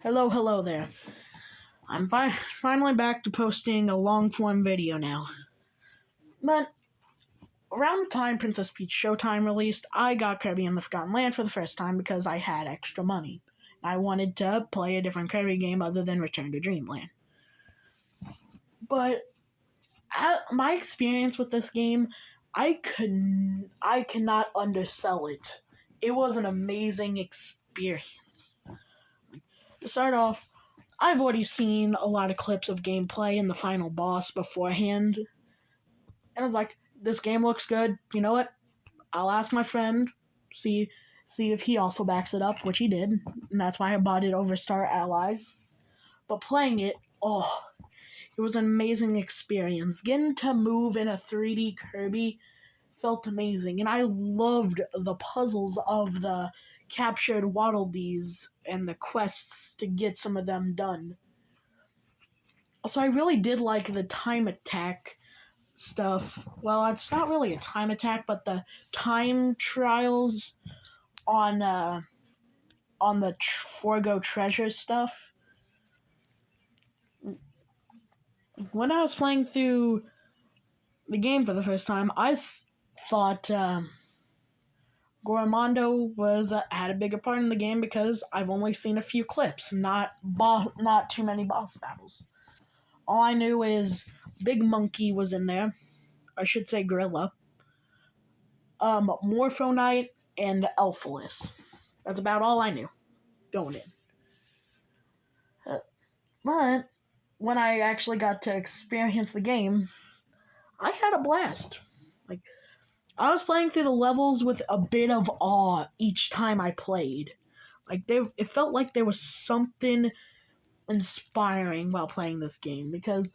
Hello there. I'm finally back to posting a long-form video now. But around the time Princess Peach Showtime released, I got Kirby and the Forgotten Land for the first time because I had extra money. I wanted to play a different Kirby game other than Return to Dreamland. But my experience with this game, I cannot undersell it. It was an amazing experience. To start off, I've already seen a lot of clips of gameplay and the final boss beforehand. And I was like, this game looks good. You know what? I'll ask my friend, see if he also backs it up, which he did. And that's why I bought it over Star Allies. But playing it, it was an amazing experience. Getting to move in a 3D Kirby felt amazing. And I loved the puzzles of the captured Waddle Dees and the quests to get some of them done. So I really did like the time attack stuff. Well, it's not really a time attack, but the time trials on the Forgo treasure stuff. When I was playing through the game for the first time, I thought Gormondo had a bigger part in the game because I've only seen a few clips, not too many boss battles. All I knew is Big Monkey was in there. I should say Gorilla. Morpho Knight and Elphalus. That's about all I knew going in. But when I actually got to experience the game, I had a blast. I was playing through the levels with a bit of awe each time I played. It felt like there was something inspiring while playing this game because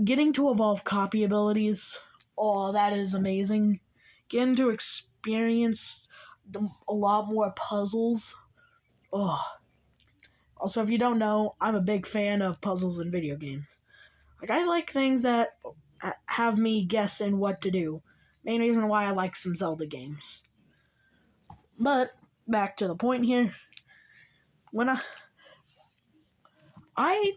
getting to evolve copy abilities, that is amazing. Getting to experience a lot more puzzles. Also, if you don't know, I'm a big fan of puzzles in video games. I like things that have me guessing what to do. Main reason why I like some Zelda games. But back to the point here. When I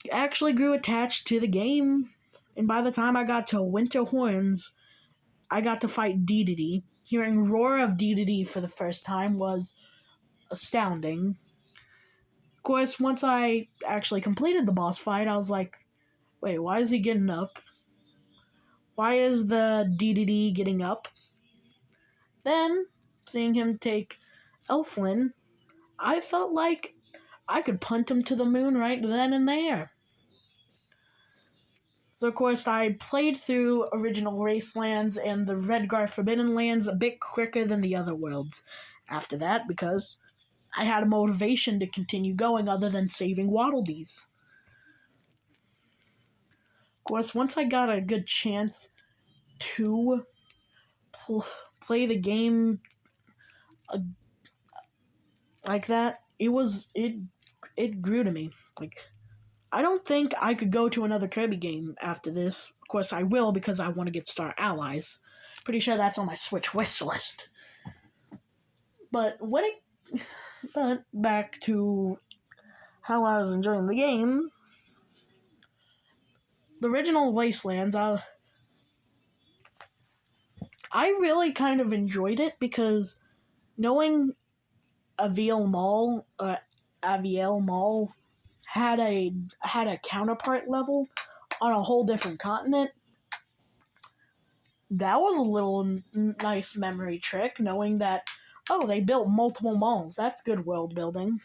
actually grew attached to the game, and by the time I got to Winter Horns, I got to fight Dedede. Hearing Roar of Dedede for the first time was astounding. Of course, once I actually completed the boss fight, I was like, wait, why is he getting up? Why is the Dedede getting up? Then, seeing him take Elflin, I felt like I could punt him to the moon right then and there. So, of course, I played through Original Racelands and the Redgar Forbidden Lands a bit quicker than the other worlds after that because I had a motivation to continue going other than saving Waddle Dees. Of course, once I got a good chance to play the game like that, it grew to me. I don't think I could go to another Kirby game after this. Of course, I will because I want to get Star Allies. Pretty sure that's on my Switch wish list. But back to how I was enjoying the game. The original Wastelands, I really kind of enjoyed it because knowing Aviel Mall had a counterpart level on a whole different continent. That was a little nice memory trick, knowing that, they built multiple malls. That's good world building.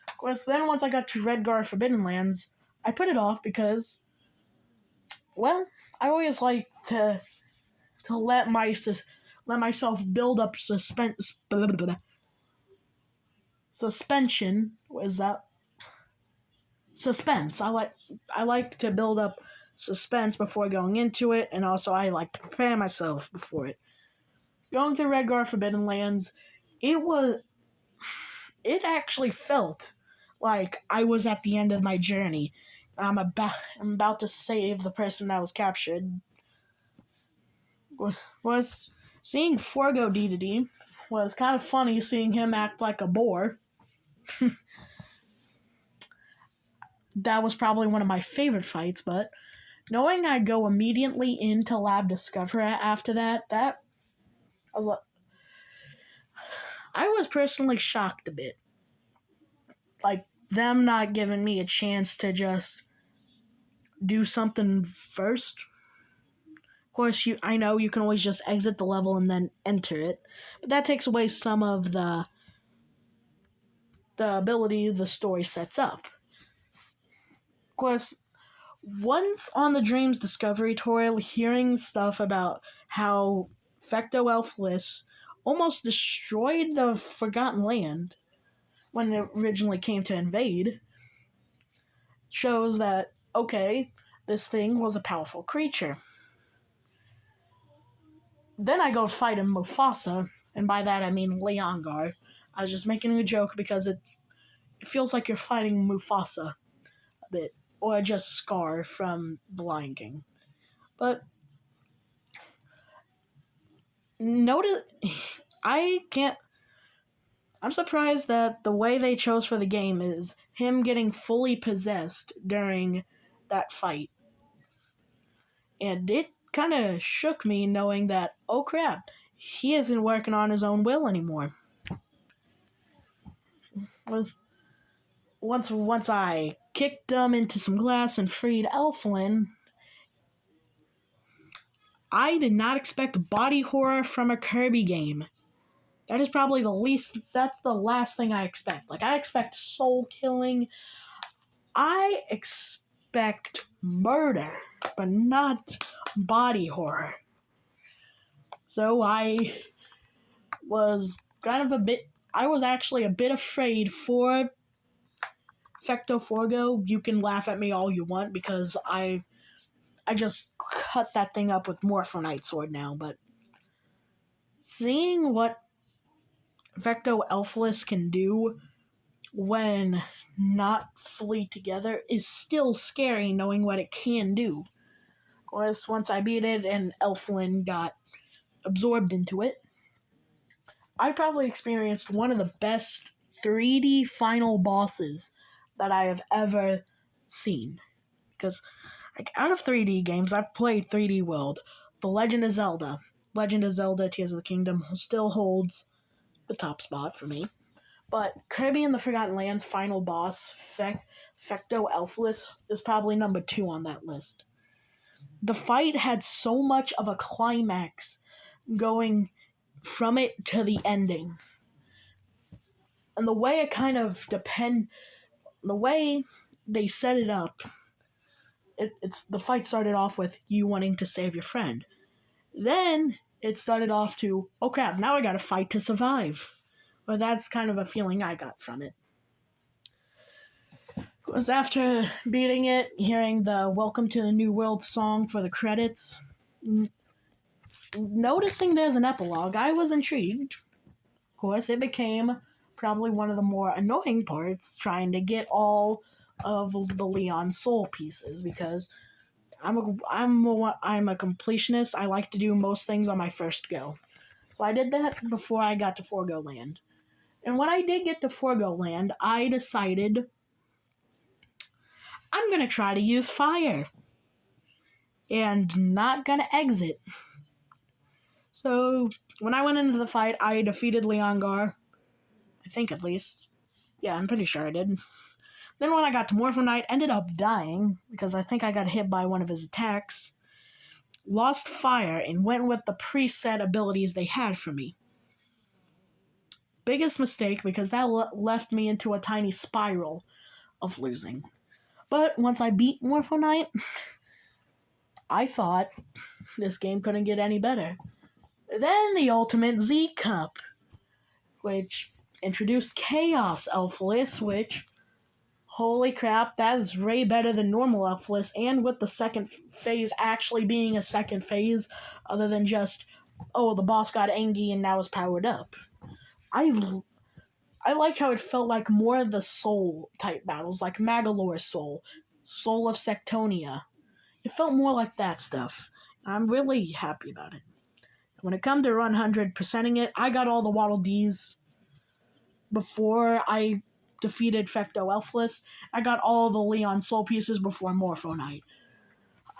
Of course, then once I got to Redgar Forbidden Lands, I put it off because, I always like to let myself build up suspension. Is that suspense? I like to build up suspense before going into it, and also I like to prepare myself before it. Going through Redgar Forbidden Lands, it actually felt like I was at the end of my journey. I'm about to save the person that was captured. Was seeing Forgo Dedede was kind of funny seeing him act like a boar. That was probably one of my favorite fights, but knowing I go immediately into Lab Discoverer after that I was like, I was personally shocked a bit. Like, them not giving me a chance to just do something first. Of course, I know you can always just exit the level and then enter it, but that takes away some of the ability the story sets up. Of course, once on the Dreams Discovery Tour, hearing stuff about how Fecto Elfless almost destroyed the Forgotten Land when it originally came to invade shows that, okay, this thing was a powerful creature. Then I go fight in Mufasa, and by that I mean Leongar. I was just making a joke because it feels like you're fighting Mufasa a bit, or just Scar from The Lion King. But notice, I can't. I'm surprised that the way they chose for the game is him getting fully possessed during that fight. And it kind of shook me knowing that, oh crap, he isn't working on his own will anymore. Once I kicked him into some glass and freed Elflin, I did not expect body horror from a Kirby game. That is probably that's the last thing I expect. Like, I expect soul killing. I expect murder, but not body horror. So I was actually a bit afraid for Fecto Forgo. You can laugh at me all you want because I just cut that thing up with Morphonite Sword now, but seeing what Vecto Elfless can do when not fully together is still scary knowing what it can do. Of course, once I beat it and Elflin got absorbed into it, I probably experienced one of the best 3D final bosses that I have ever seen. Because, like, out of 3D games, I've played 3D World, The Legend of Zelda. Legend of Zelda Tears of the Kingdom still holds the top spot for me. But Kirby and the Forgotten Lands final boss, Fecto Elfless, is probably number 2 on that list. The fight had so much of a climax going from it to the ending. And the way it kind of the way they set it up, it's the fight started off with you wanting to save your friend. Then it started off to, oh crap, now I gotta fight to survive. Well, that's kind of a feeling I got from it. It was after beating it, hearing the Welcome to the New World song for the credits, noticing there's an epilogue, I was intrigued. Of course, it became probably one of the more annoying parts, trying to get all of the Leon Soul pieces, because I'm a completionist. I like to do most things on my first go. So I did that before I got to Forgo Land. And when I did get to Forgo Land, I decided I'm going to try to use fire. And not going to exit. So when I went into the fight, I defeated Leongar. I think at least. Yeah, I'm pretty sure I did. Then when I got to Morphonite, ended up dying because I think I got hit by one of his attacks. Lost fire and went with the preset abilities they had for me. Biggest mistake because that left me into a tiny spiral of losing. But once I beat Morphonite, I thought this game couldn't get any better. Then the Ultimate Z Cup, which introduced Chaos Elfless, which, holy crap, that is way better than normal Elfless, and with the second phase actually being a second phase, other than just, oh, the boss got angry and now is powered up. I like how it felt like more of the soul type battles, like Magalore's Soul, Soul of Sectonia. It felt more like that stuff. I'm really happy about it. When it come to 100%ing it, I got all the Waddle Dees before I defeated Fecto Elfless. I got all the Leon Soul pieces before Morpho Night.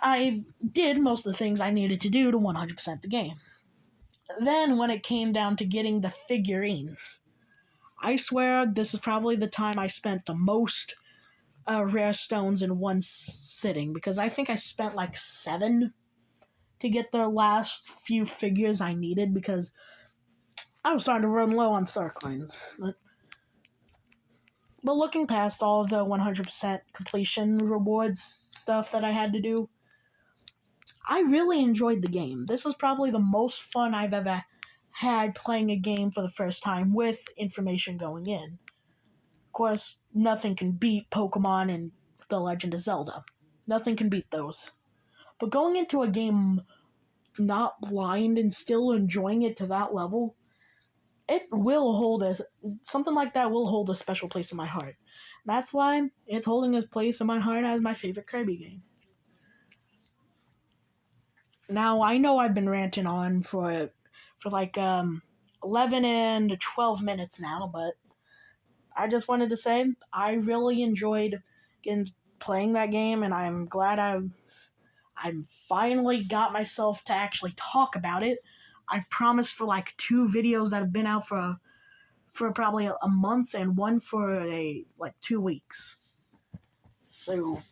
I did most of the things I needed to do to 100% the game. Then, when it came down to getting the figurines, I swear this is probably the time I spent the most rare stones in one sitting, because I think I spent like 7 to get the last few figures I needed, because I was starting to run low on star coins. But looking past all of the 100% completion rewards stuff that I had to do, I really enjoyed the game. This was probably the most fun I've ever had playing a game for the first time with information going in. Of course, nothing can beat Pokemon and The Legend of Zelda. Nothing can beat those. But going into a game not blind and still enjoying it to that level, it will hold something like that will hold a special place in my heart. That's why it's holding a place in my heart as my favorite Kirby game. Now, I know I've been ranting on for like 11 and 12 minutes now, but I just wanted to say I really enjoyed playing that game, and I'm glad I finally got myself to actually talk about it. I've promised for like 2 videos that have been out for probably a month, and one for like 2 weeks. So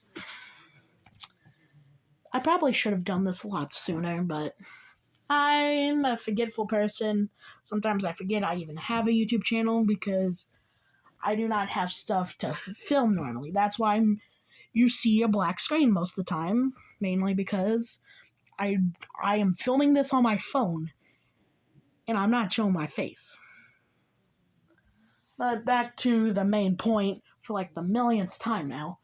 I probably should have done this a lot sooner, but I'm a forgetful person. Sometimes I forget I even have a YouTube channel because I do not have stuff to film normally. That's why you see a black screen most of the time, mainly because I am filming this on my phone and I'm not showing my face. But back to the main point for like the millionth time now.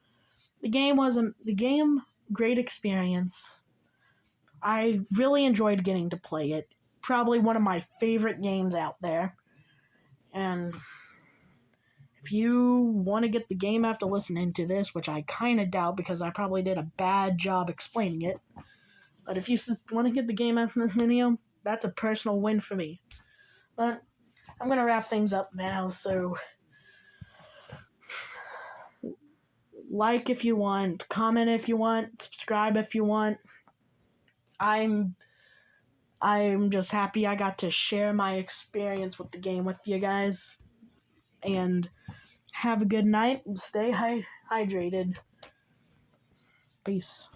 The game great experience. I really enjoyed getting to play it. Probably one of my favorite games out there. And if you want to get the game after listening to this, which I kind of doubt because I probably did a bad job explaining it, but if you want to get the game after this video, that's a personal win for me. But I'm going to wrap things up now, so like if you want, comment if you want, subscribe if you want. I'm just happy I got to share my experience with the game with you guys. And have a good night and stay hydrated. Peace.